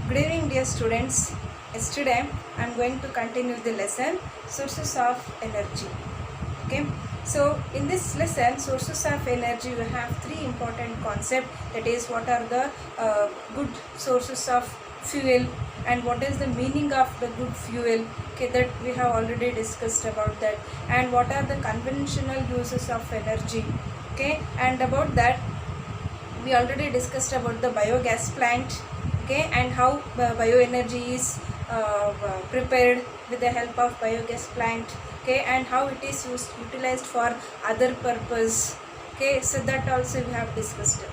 Good evening, dear students. Yesterday I am going to continue the lesson sources of energy. Okay, so in this lesson, sources of energy, we have three important concepts. That is, what are the good sources of fuel and what is the meaning of the good fuel. Okay, that we have already discussed about that, and what are the conventional uses of energy. Okay, and about that we already discussed about the biogas plant. Okay, and how bioenergy is prepared with the help of biogas plant. Okay, and how it is utilized for other purpose. Okay, so that also we have discussed.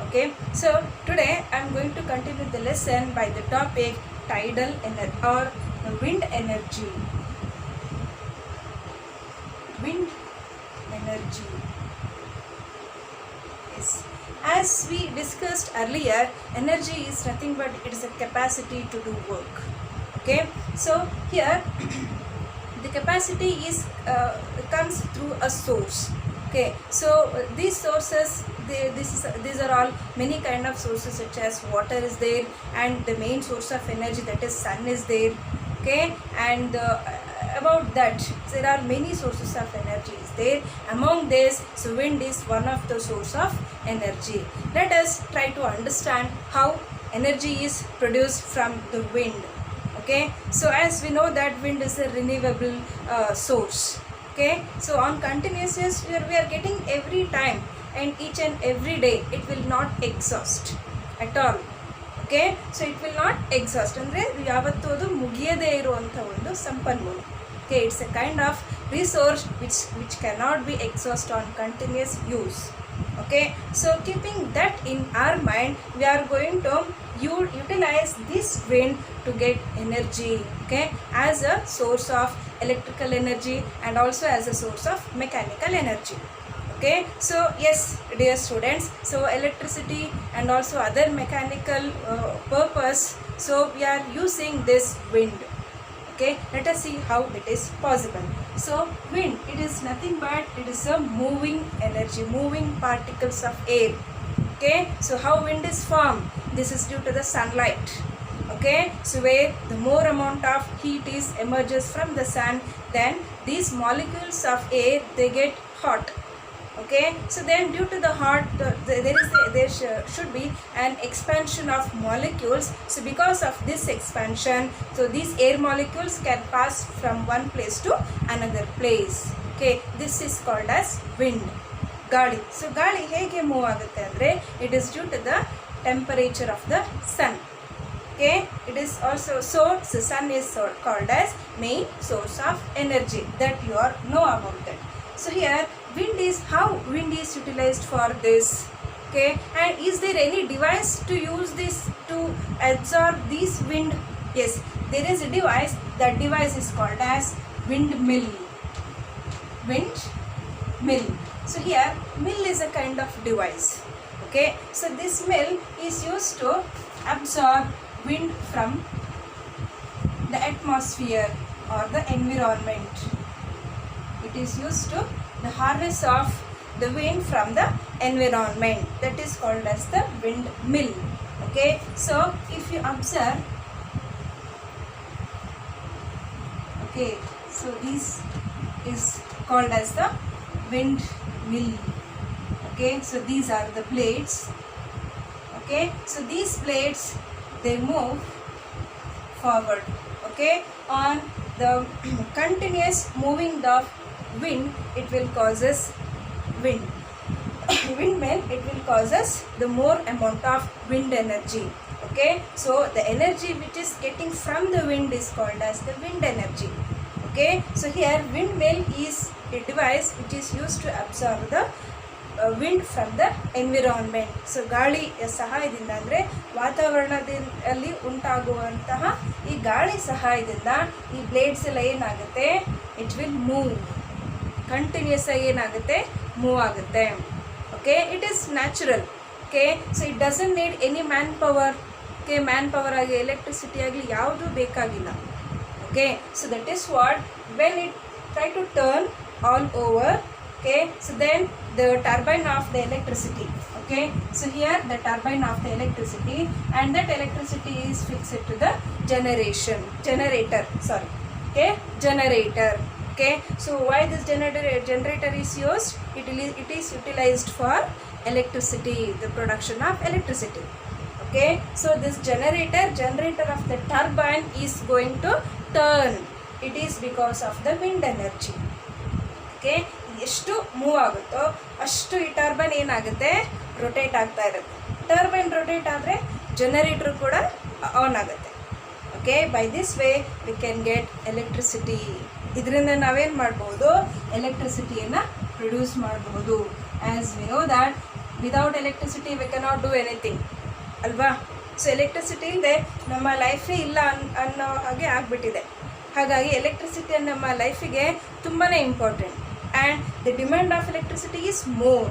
Okay, so today I am going to continue the lesson by the topic tidal energy or wind energy. Wind energy. Yes. As we discussed earlier, energy is nothing but it is a capacity to do work. Okay, so here the capacity is comes through a source. Okay, so these sources, these are all many kind of sources, such as water is there, and the main source of energy, that is sun, is there. Okay, and about that there are many sources of energy is there. Among these, so wind is one of the source of energy. Let us try to understand how energy is produced from the wind. Okay, so as we know that wind is a renewable source. Okay, so on continuous use we are getting every time and each and every day. It will not exhaust at all. Okay, so it will not exhaust ಅಂದ್ರೆ ಯಾವತ್ತೂ ಅದು ಮುಗಿಯದೇ ಇರುವಂಥ ಒಂದು ಸಂಪನ್ಮೂಲ. Okay, it's a kind of resource which cannot be exhaust on continuous use. Okay, so keeping that in our mind, we are going to utilize this wind to get energy. Okay, as a source of electrical energy and also as a source of mechanical energy. Okay, so yes, dear students, so electricity and also other mechanical purpose, so we are using this wind. Okay, let us see how it is possible. So wind, it is nothing but it is a moving energy, moving particles of air. Okay, so how wind is formed? This is due to the sunlight. Okay, so where the more amount of heat is emerges from the sun, then these molecules of air, they get hot. Okay, so then due to the hot, there should be an expansion of molecules. So because of this expansion, so these air molecules can pass from one place to another place. Okay, this is called as wind. Gali, so gali hege move agutte andre, it is due to the temperature of the sun. Okay, it is also so the sun is called as main source of energy, that you are know about that. So here wind is, how wind is utilized for this. Okay, and is there any device to use this to absorb this wind? Yes, there is a device. That device is called as windmill. Windmill. So here mill is a kind of device. Okay, so this mill is used to absorb wind from the atmosphere or the environment. It is used to the harness of the wind from the environment, that is called as the windmill. Okay, so if you observe, okay, so this is called as the windmill. Okay, so these are the blades. Okay, so these blades, they move forward. Okay, on the continuous moving of wind, it will causes wind. Windmill, it will causes the more amount of wind energy. Okay, so the energy which is getting from the wind is called as the wind energy. Okay, so here windmill is a device which is used to absorb the wind from the environment. So ಗಾಳಿ ಸಹಾಯದಿಂದ ಅಂದರೆ ವಾತಾವರಣದಲ್ಲಿ ಉಂಟಾಗುವಂತಹ ಈ ಗಾಳಿ ಸಹಾಯದಿಂದ ಈ blades ಎಲ್ಲ ಏನಾಗುತ್ತೆ, ಇಟ್ ವಿಲ್ ಮೂವ್ ಕಂಟಿನ್ಯೂಸ್ ಆಗಿ ಏನಾಗುತ್ತೆ, ಮೂವ್ ಆಗುತ್ತೆ. Okay, it is natural. Okay, so it doesn't need any manpower. Okay, manpower ಆಗಿ ಎಲೆಕ್ಟ್ರಿಸಿಟಿ ಆಗಲಿ ಯಾವುದೂ ಬೇಕಾಗಿಲ್ಲ. Okay, so that is what when it try to turn all over. Okay, so then the turbine of the electricity, Okay, so here the turbine of the electricity, and that electricity is fixed to the generator, sorry, okay, generator. Okay, so why this generator is used? It is utilized for electricity, the production of electricity. Okay, so this generator of the turbine is going to turn. It is because of the wind energy. Okay, ಎಷ್ಟು move ಆಗುತ್ತೋ ಅಷ್ಟು ಈ turbine ಏನಾಗುತ್ತೆ, rotate ಆಗ್ತಾ ಇರುತ್ತೆ. Turbine rotate ಆದರೆ generator ಕೂಡ on ಆಗುತ್ತೆ. Okay, by this way we can get electricity. ಇದರಿಂದ ನಾವೇನು ಮಾಡ್ಬೋದು, ಎಲೆಕ್ಟ್ರಿಸಿಟಿಯನ್ನು ಪ್ರೊಡ್ಯೂಸ್ ಮಾಡಬಹುದು. As we know that without electricity we cannot do anything ಅಲ್ವಾ. ಸೊ ಎಲೆಕ್ಟ್ರಿಸಿಟಿ ಇಲ್ಲದೆ ನಮ್ಮ ಲೈಫೇ ಇಲ್ಲ ಅನ್ನೋ ಹಾಗೆ ಆಗಿಬಿಟ್ಟಿದೆ. ಹಾಗಾಗಿ ಎಲೆಕ್ಟ್ರಿಸಿಟಿ ನಮ್ಮ ಲೈಫಿಗೆ ತುಂಬಾ important. And the demand of electricity is more,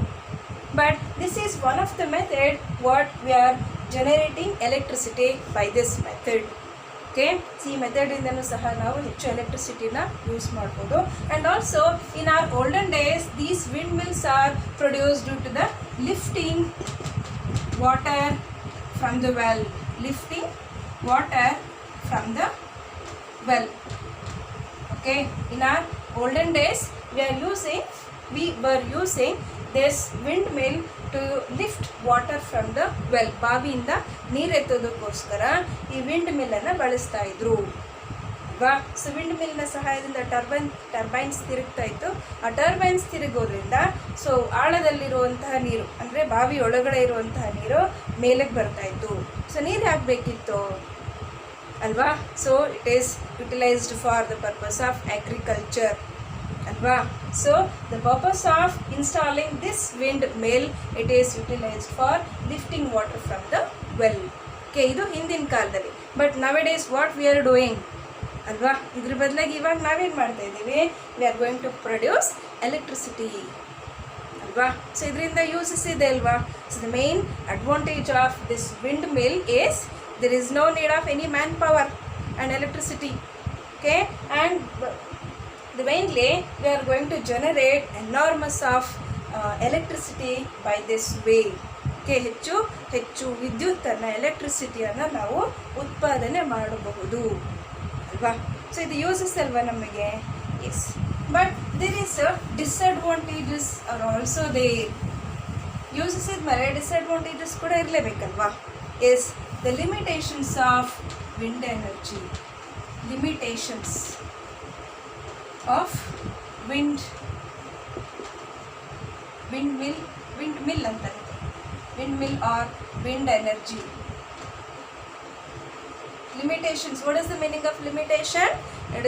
but this is one of the method what we are generating electricity by this method. Okay, see method indanu saha ನಾವು ಹೆಚ್ಚು ಎಲೆಕ್ಟ್ರಿಸಿಟಿನ ಯೂಸ್ ಮಾಡ್ಬೋದು. And also in our olden days these windmills are produced due to the lifting water from the well, lifting water from the well. Okay, in our olden days we were using this windmill to lift water from the well. ಬಾವಿಯಿಂದ ನೀರು ಎತ್ತೋದಕ್ಕೋಸ್ಕರ ಈ wind ಮಿಲ್ಲನ್ನು ಬಳಸ್ತಾ ಇದ್ರು ಅಲ್ವಾ. So wind ಮಿಲ್ನ ಸಹಾಯದಿಂದ turbines ತಿರುಗ್ತಾ ಇತ್ತು. ಆ ಟರ್ಬೈನ್ಸ್ ತಿರುಗೋದ್ರಿಂದ ಸೊ ಆಳದಲ್ಲಿರುವಂತಹ ನೀರು, ಅಂದರೆ ಬಾವಿ ಒಳಗಡೆ ಇರುವಂತಹ ನೀರು ಮೇಲಕ್ಕೆ ಬರ್ತಾ ಇತ್ತು. ಸೊ ನೀರು ಹಾಕಬೇಕಿತ್ತು ಅಲ್ವಾ. So it is utilised for the purpose of agriculture ಅಲ್ವಾ. So the purpose of installing this windmill, it is utilised for lifting water from the well. Okay, ಇದು ಹಿಂದಿನ ಕಾಲದಲ್ಲಿ. But nowadays what we are doing ಅಲ್ವಾ, ಇದ್ರ ಬದಲಾಗಿ ಇವಾಗ ನಾವೇನು ಮಾಡ್ತಾ ಇದ್ದೀವಿ, we are going to produce electricity ಅಲ್ವಾ. ಸೊ ಇದರಿಂದ ಯೂಸಸ್ ಇದೆ ಅಲ್ವಾ. So the main advantage of this windmill is there is no need of any manpower and electricity. Okay, and the mainly we are going to generate enormous of electricity by this way. Okay, ಹೆಚ್ಚು ವಿದ್ಯುತ್ತನ್ನು, ಎಲೆಕ್ಟ್ರಿಸಿಟಿಯನ್ನು ನಾವು ಉತ್ಪಾದನೆ ಮಾಡಬಹುದು ಅಲ್ವಾ. So ಇದು uses ಅಲ್ವಾ ನಮಗೆ. Yes, but there is disadvantages are also there. Uses ಇದ್ಮೇಲೆ ಡಿಸ್ಅಡ್ವಾಂಟೇಜಸ್ ಕೂಡ ಇರಲೇಬೇಕಲ್ವಾ. Yes, the limitations of wind energy, limitations of windmill ಅಂತಾರೆ, windmill or wind energy. Limitations, what is the meaning of limitation? It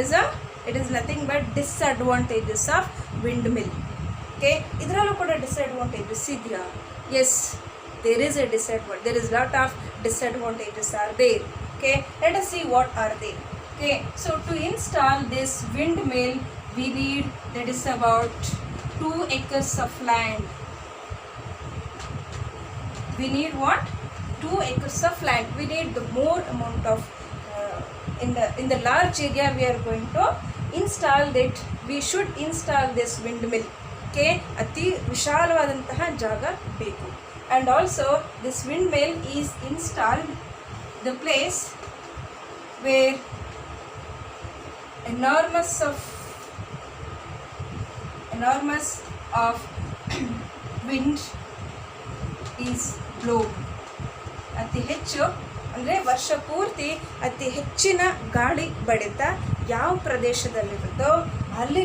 is nothing but disadvantages of windmill. Okay, ಇದ್ರಲ್ಲೂ ಕೂಡ disadvantages ಇದೆಯಾ? Yes, there is a disadvantage. There is lot of disadvantages are there. Okay, let us see what are they. Okay, so to install this windmill we need, that is about 2 acres of land. We need what? 2 acres of land. We need the more amount of in the large area we are going to install that. We should install this windmill. Okay, ಅತಿ ವಿಶಾಲವಾದಂತಹ ಜಾಗ ಬೇಕು. And also this windmill is installed the place where enormous of wind is blown. ಅತಿ ಹೆಚ್ಚು ಅಂದರೆ ವರ್ಷ ಪೂರ್ತಿ ಅತಿ ಹೆಚ್ಚಿನ ಗಾಳಿ ಬಡಿತ ಯಾವ ಪ್ರದೇಶದಲ್ಲಿರುತ್ತೋ ಅಲ್ಲಿ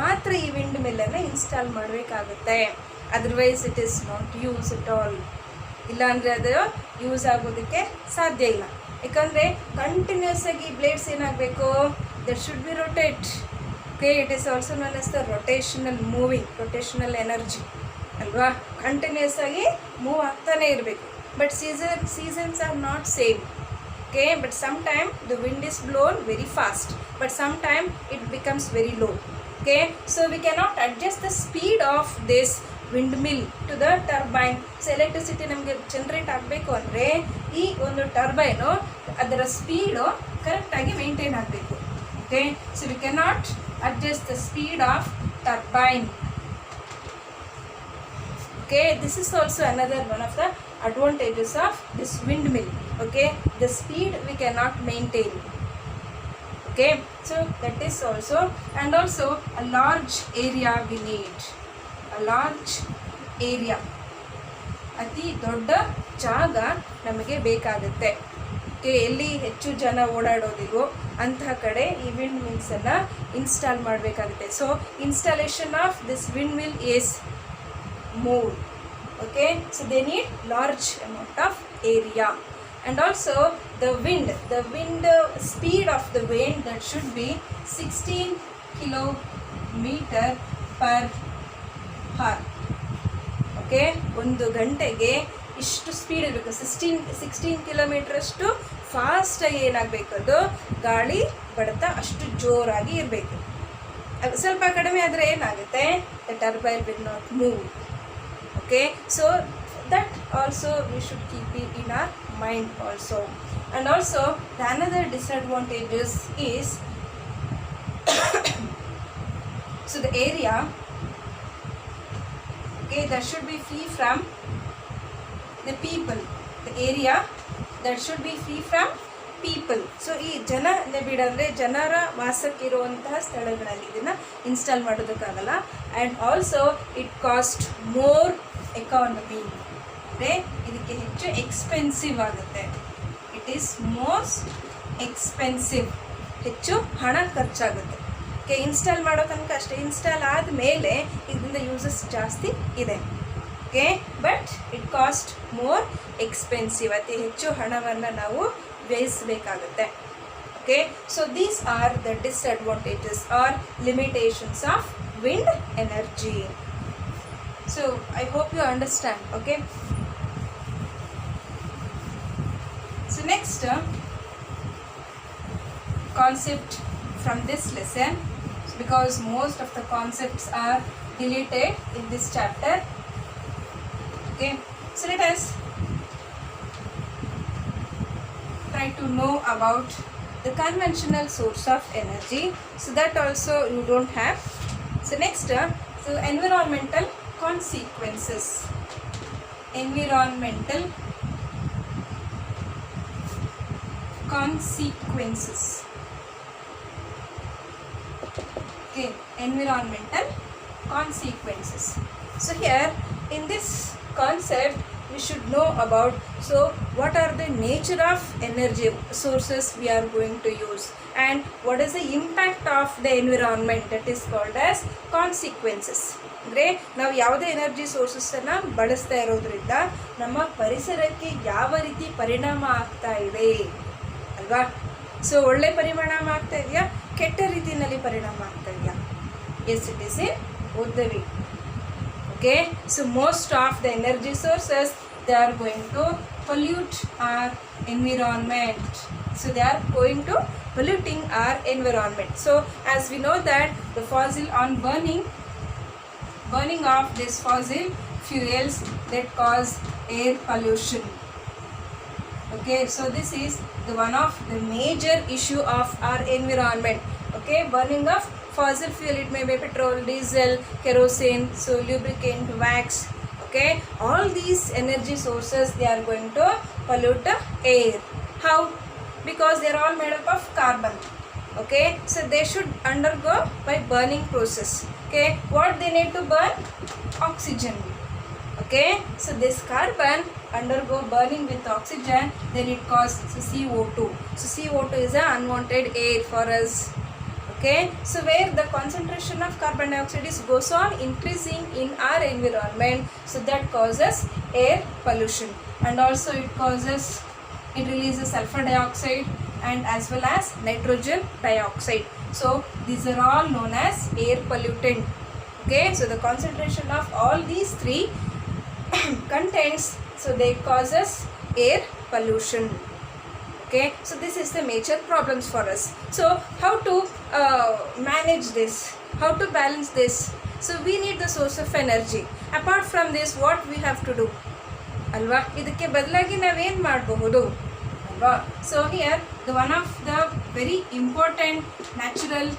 ಮಾತ್ರ ಈ ವಿಂಡ್ ಮಿಲ್ಲನ್ನು ಇನ್ಸ್ಟಾಲ್ ಮಾಡಬೇಕಾಗುತ್ತೆ. Otherwise it is not use at all. ಇಲ್ಲಾಂದರೆ ಅದು ಯೂಸ್ ಆಗೋದಕ್ಕೆ ಸಾಧ್ಯ ಇಲ್ಲ. ಯಾಕಂದರೆ ಕಂಟಿನ್ಯೂಸ್ ಆಗಿ ಬ್ಲೇಡ್ಸ್ ಏನಾಗಬೇಕು, that should be rotate. Okay, it is also known as the rotational energy ಅಲ್ವಾ. ಕಂಟಿನ್ಯೂಸ್ ಆಗಿ ಮೂವ್ ಆಗ್ತಾನೆ ಇರಬೇಕು. But seasons are not same. Okay, but sometime the wind is blown very fast, but sometime it becomes very low. Okay, so we cannot adjust the speed of this windmill to the turbine. So electricity ನಮಗೆ generate ಆಗಬೇಕು ಅಂದರೆ ಈ ಒಂದು turbine ಅದರ speed ಕರೆಕ್ಟಾಗಿ maintain ಆಗಬೇಕು. Okay, so V cannot adjust the speed of turbine. Okay, this is also another one of the advantages of this windmill. Okay, the speed we cannot maintain. Okay, so that is also, and also a large area we need, a large area, ಅತಿ ದೊಡ್ಡ ಜಾಗ ನಮಗೆ ಬೇಕಾಗುತ್ತೆ. Okay, ಎಲ್ಲಿ ಹೆಚ್ಚು ಜನ ಓಡಾಡೋದಿಲ್ವೋ ಅಂತಹ ಕಡೆ ಈ ವಿಂಡ್ ಮಿಲ್ಸನ್ನು ಇನ್ಸ್ಟಾಲ್ ಮಾಡಬೇಕಾಗುತ್ತೆ. So installation of this windmill is more. Okay, so they need large amount of area. And also the wind speed of the wind, that should be 16 kilometer per hour. Okay, ಒಂದು ಗಂಟೆಗೆ ಇಷ್ಟು speed ಇರಬೇಕು. 16 kilometre ಅಷ್ಟು ಫಾಸ್ಟಾಗಿ ಏನಾಗಬೇಕು, ಅದು ಗಾಳಿ ಬಡಿತ ಅಷ್ಟು ಜೋರಾಗಿ ಇರಬೇಕು. ಸ್ವಲ್ಪ ಕಡಿಮೆ ಆದರೆ ಏನಾಗುತ್ತೆ, the turbine will not move. Okay, so that also we should keep it in our mind also. And also the another disadvantages is so the area, okay, that should be free from the people. The area that should be free from people. So ಈ ಜನನೇ ಬಿಡಂದರೆ ಜನರ ವಾಸಕ್ಕಿರುವಂತಹ ಸ್ಥಳಗಳಲ್ಲಿ ಇದನ್ನು install ಮಾಡೋದಕ್ಕಾಗಲ್ಲ. And also it cost more economy, ಅಂದರೆ ಇದಕ್ಕೆ ಹೆಚ್ಚು ಎಕ್ಸ್ಪೆನ್ಸಿವ್ ಆಗುತ್ತೆ. ಇಟ್ ಈಸ್ ಮೋಸ್ಟ್ ಎಕ್ಸ್ಪೆನ್ಸಿವ್, ಹೆಚ್ಚು ಹಣ ಖರ್ಚಾಗುತ್ತೆ. ಓಕೆ, ಇನ್ಸ್ಟಾಲ್ ಮಾಡೋ ತನಕ ಅಷ್ಟೇ. ಇನ್ಸ್ಟಾಲ್ ಆದಮೇಲೆ ಇದರಿಂದ ಯೂಸಸ್ ಜಾಸ್ತಿ ಇದೆ. Okay, but it cost more expensive, ಅತಿ ಹೆಚ್ಚು ಹಣವನ್ನು ನಾವು ವ್ಯಯಿಸಬೇಕಾಗುತ್ತೆ. Okay, so these are the disadvantages are limitations of wind energy. So I hope you understand. Okay, so next concept from this lesson, because most of the concepts are deleted in this chapter. Okay, so let us try to know about the conventional source of energy, so that also you don't have. So next, so environmental consequences. Environmental consequences. Okay, environmental consequences. So here in this concept we should know about, so what are the nature of energy sources we are going to use, and what is the impact of the environment, that is called as consequences. ಅಂದರೆ ನಾವು ಯಾವುದೇ energy ಸೋರ್ಸಸ್ಸನ್ನು ಬಳಸ್ತಾ ಇರೋದ್ರಿಂದ ನಮ್ಮ ಪರಿಸರಕ್ಕೆ ಯಾವ ರೀತಿ ಪರಿಣಾಮ ಆಗ್ತಾ ಇದೆ ಅಲ್ವಾ. ಸೊ ಒಳ್ಳೆ ಪರಿಣಾಮ ಆಗ್ತಾ ಇದೆಯಾ, ಕೆಟ್ಟ ರೀತಿಯಲ್ಲಿ ಪರಿಣಾಮ ಆಗ್ತಾ ಇದೆಯಾ? Yes, it is in both the way. Okay, so most of the energy sources they are going to pollute our environment. So they are going to polluting our environment. So as we know that the fossil on burning of these fossil fuels, that cause air pollution. Okay, so this is the one of the major issue of our environment. Okay, burning of fossil fuel, it may be petrol, diesel, kerosene, so lubricant, wax. Okay, all these energy sources, they are going to pollute the air. How? Because they are all made up of carbon. Okay, so they should undergo by burning process. Okay, what they need to burn? Oxygen. Okay, so this carbon undergo burning with oxygen, then it causes CO2. So CO2 is an unwanted air for us. Okay, so where the concentration of carbon dioxide is goes on increasing in our environment, so that causes air pollution. And also it releases sulfur dioxide and as well as nitrogen dioxide. So these are all known as air pollutant. Okay, so the concentration of all these three contents, so they causes air pollution. Okay, so this is the major problems for us. So how to manage this, how to balance this? So we need the source of energy. Apart from this, what we have to do ಅಲ್ವಾ, ಇದಕ್ಕೆ ಬದಲಾಗಿ ನಾವೇನು ಮಾಡಬಹುದು ಅಲ್ವಾ. So here the one of the very important natural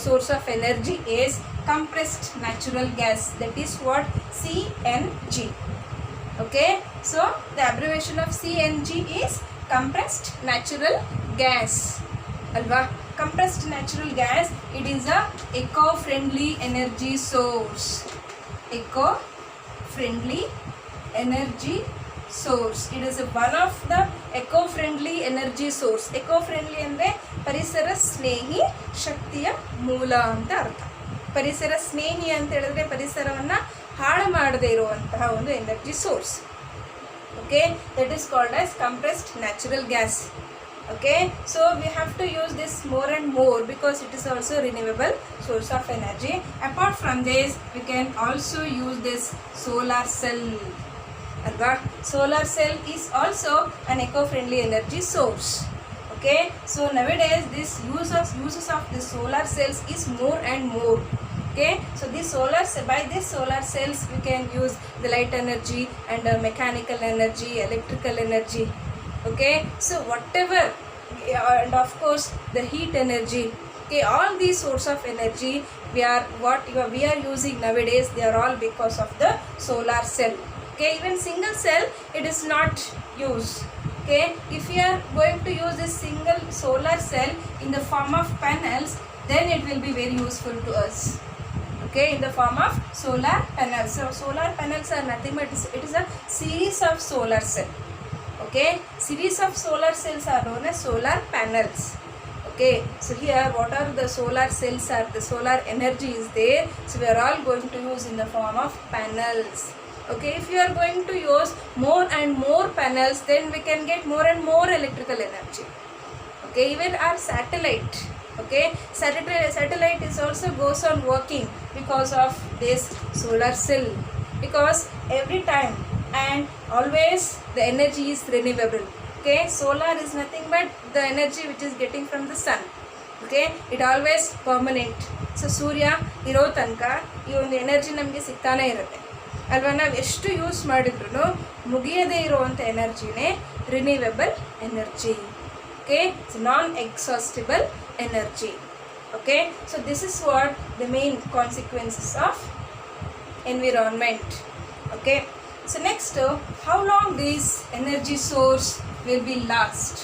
source of energy is compressed natural gas, that is what CNG. Okay, so the abbreviation of CNG is compressed natural gas alva. Compressed natural gas, it is a eco-friendly energy source. Eco-friendly energy source, it is one of the eco-friendly energy source. Eco-friendly ಅಂದ್ರೆ ಪರಿಸರ ಸ್ನೇಹಿ ಶಕ್ತಿಯ ಮೂಲ ಅಂತ ಅರ್ಥ. ಪರಿಸರ ಸ್ನೇಹಿ ಅಂತ ಹೇಳಿದ್ರೆ ಪರಿಸರವನ್ನು ಹಾಳು ಮಾಡದೇ ಇರುವಂತಹ ಒಂದು energy source. Okay, that is called as compressed natural gas. Okay, so we have to use this more and more because it is also renewable source of energy. Apart from this, we can also use this solar cell. Alva, solar cell is also an eco-friendly energy source. Okay, so nowadays this uses of the solar cells is more and more. Okay, so by this solar cells we can use the light energy and mechanical energy, electrical energy. Okay, so whatever, and of course the heat energy. Okay, all these source of energy we are using nowadays, they are all because of the solar cell. Okay, even single cell it is not used. Okay, if we are going to use this single solar cell in the form of panels, then it will be very useful to us. Okay, in the form of solar panels. So solar panels are nothing but it is a series of solar cell. Okay, series of solar cells are known as solar panels. Okay, so here what are the solar cells are, the solar energy is there, so we are all going to use in the form of panels. Okay, if you are going to use more and more panels, then we can get more and more electrical energy. Okay, even our satellite, okay, satellite is also goes on working because of this solar cell, because every time and always the energy is renewable. Okay, solar is nothing but the energy which is getting from the sun. Okay, it always permanent. So ಸೂರ್ಯ ಇರೋ ತನಕ ಈ ಒಂದು energy ನಮಗೆ ಸಿಗ್ತಾನೆ ಇರುತ್ತೆ ಅಲ್ವಾ. ನಾವು ಎಷ್ಟು ಯೂಸ್ ಮಾಡಿದ್ರು ಮುಗಿಯದೇ ಇರುವಂಥ ಎನರ್ಜಿನೇ renewable energy. Okay, it's non exhaustible energy. Okay, so this is what the main consequences of environment. Okay, so next, how long this energy source will be last?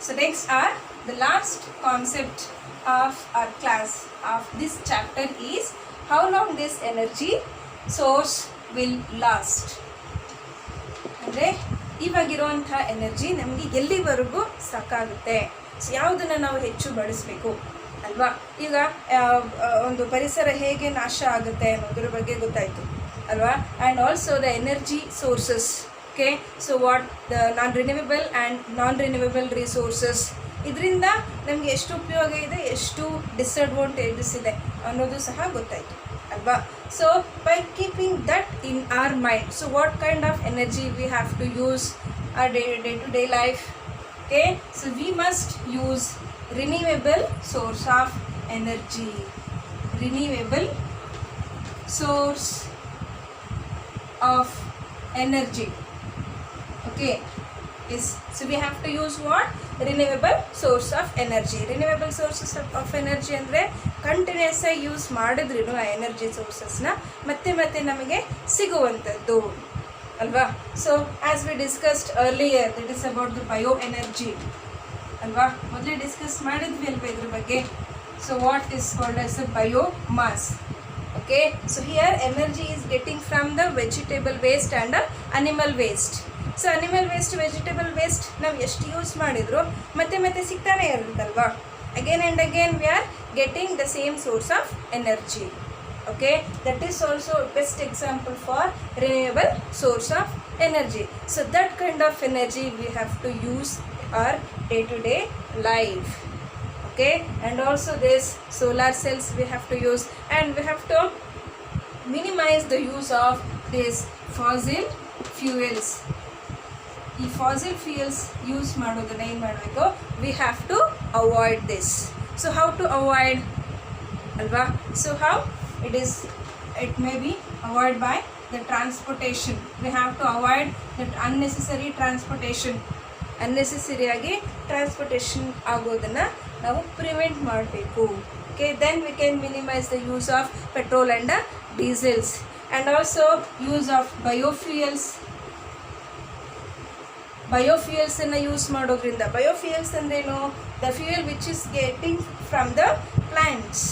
So next are the last concept of our class of this chapter is how long this energy source will last. ಅಂದರೆ ಇವಾಗಿರುವಂಥ energy ನಮಗೆ ಎಲ್ಲಿವರೆಗೂ ಸಾಕಾಗುತ್ತೆ, so ಯಾವುದನ್ನು ನಾವು ಹೆಚ್ಚು ಬಳಸಬೇಕು ಅಲ್ವಾ. ಈಗ ಒಂದು ಪರಿಸರ ಹೇಗೆ ನಾಶ ಆಗುತ್ತೆ ಅನ್ನೋದ್ರ ಬಗ್ಗೆ ಗೊತ್ತಾಯಿತು ಅಲ್ವಾ. And also the energy sources. Okay, so what the non renewable resources, ಇದರಿಂದ ನಮಗೆ ಎಷ್ಟು ಉಪಯೋಗ ಇದೆ, ಎಷ್ಟು ಡಿಸ್ಅಡ್ವಾಂಟೇಜಸ್ ಇದೆ ಅನ್ನೋದು ಸಹ ಗೊತ್ತಾಯಿತು ಅಲ್ವಾ. So by keeping that in our mind, so what kind of energy we have to use our day to day life. Okay, so we must use renewable source of energy. Renewable source of energy. Okay, so we have to use what? Renewable source of energy. Renewable sources of energy ಅಂದರೆ continuous ಆಗಿ use ಮಾಡಿದ್ರೂ ಆ energy ಸೋರ್ಸಸ್ನ ಮತ್ತೆ ನಮಗೆ ಸಿಗುವಂಥದ್ದು ಅಲ್ವಾ. So as we discussed earlier, that is about the bio energy ಅಲ್ವಾ. ಮೊದಲೇ ಡಿಸ್ಕಸ್ ಮಾಡಿದ್ವಿ ಅಲ್ವಾ ಇದ್ರ ಬಗ್ಗೆ. So what is called as a biomass. Okay, so here energy is getting from the vegetable waste and animal waste. So animal waste, vegetable waste ನಾವು ಎಷ್ಟು use ಮಾಡಿದ್ರು ಮತ್ತೆ ಸಿಗ್ತಾನೆ ಇರುತ್ತಲ್ವಾ. Again and again we are getting the same source of energy. Okay, that is also best example for renewable source of energy. So that kind of energy we have to use our day-to-day life. Okay, and also this solar cells we have to use, and we have to minimize the use of this fossil fuels. ಈ fossil fuels use ಮಾಡೋದನ್ನ ಏನು ಮಾಡಬೇಕು, we have to avoid this. So how to avoid ಅಲ್ವಾ. So how it may be avoided by the transportation. We have to avoid that unnecessary transportation. ಅನ್ನೆಸೆಸರಿಯಾಗಿ transportation ಆಗೋದನ್ನು ನಾವು prevent ಮಾಡಬೇಕು. Okay, then we can minimize the use of petrol and diesels, and also use of biofuels ಅನ್ನು use ಮಾಡೋದ್ರಿಂದ. Biofuels ಅಂದ್ರೇನು? The fuel which is getting from the plants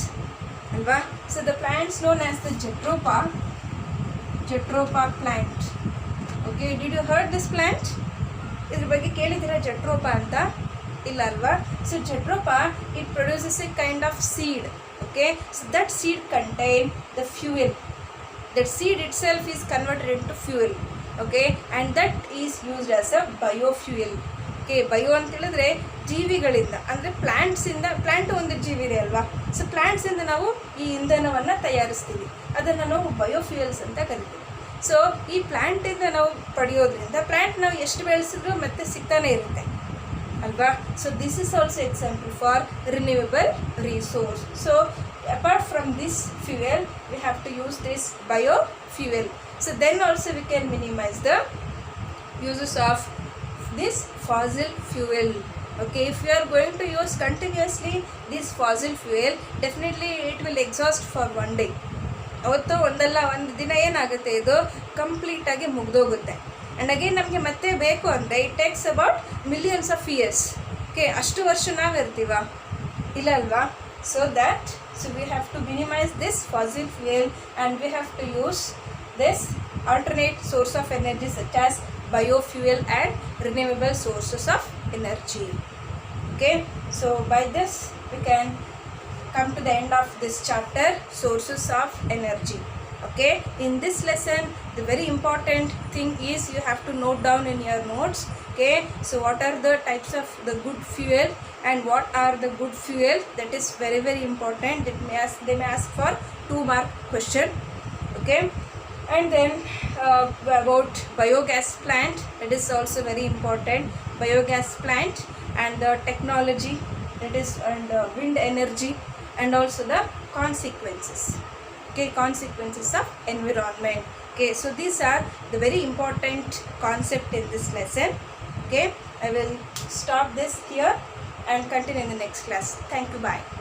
ಅಲ್ವಾ. So the plants known as the jatropha plant. Okay, did you heard this plant? ಇದ್ರ ಬಗ್ಗೆ ಕೇಳಿದ್ದೀರಾ jatropha ಅಂತ? ಇಲ್ಲ ಅಲ್ವಾ. So jatropha it produces a kind of seed. Okay, so that seed contain the fuel. That seed itself is converted into fuel. Okay, and that is used as a biofuel. Okay, bio ಅಂತ ಹೇಳಿದ್ರೆ ಜೀವಿಗಳಿಂದ, ಅಂದರೆ ಪ್ಲ್ಯಾಂಟ್ಸಿಂದ. Plant ಒಂದು ಜೀವಿದೆ ಅಲ್ವಾ. So ಪ್ಲ್ಯಾಂಟ್ಸಿಂದ ನಾವು ಈ ಇಂಧನವನ್ನು ತಯಾರಿಸ್ತೀವಿ, ಅದನ್ನು ನಾವು ಬಯೋಫ್ಯೂಯಲ್ಸ್ ಅಂತ ಕರಿತೀವಿ. ಸೊ ಈ ಪ್ಲ್ಯಾಂಟಿಂದ ನಾವು ಪಡೆಯೋದ್ರಿಂದ ಪ್ಲ್ಯಾಂಟ್ ನಾವು ಎಷ್ಟು ಬೆಳೆಸಿದ್ರು ಮತ್ತೆ ಸಿಗ್ತಾನೆ ಇರುತ್ತೆ ಅಲ್ವಾ. So this is also example for renewable resource. So apart from this fuel we have to use this biofuel. So then also we can minimize the uses of this fossil fuel. Okay, if we are going to use continuously this fossil fuel, definitely it will exhaust for one day. ಅವತ್ತು ಒಂದಲ್ಲ ಒಂದು ದಿನ ಏನಾಗುತ್ತೆ, ಇದು ಕಂಪ್ಲೀಟಾಗಿ ಮುಗ್ದೋಗುತ್ತೆ. And again ನಮಗೆ ಮತ್ತೆ ಬೇಕು ಅಂದರೆ it takes about millions of years. Okay, ಅಷ್ಟು ವರ್ಷ ನಾವು ಇರ್ತೀವ? ಇಲ್ಲ ಅಲ್ವಾ. So we have to minimize this fossil fuel, and we have to use this alternate source of energy such as biofuel and renewable sources of energy. Okay, so by this we can come to the end of this chapter, sources of energy. Okay, in this lesson the very important thing is you have to note down in your notes. Okay, so what are the types of the good fuel and what are the good fuel? That is very very important. They may ask for 2 mark question. Okay, and then about biogas plant, that is also very important. Biogas plant and the technology, that is, and wind energy, and also the consequences. Okay, consequences of environment. Okay, so these are the very important concept in this lesson. Okay, I will stop this here and continue in the next class. Thank you. Bye.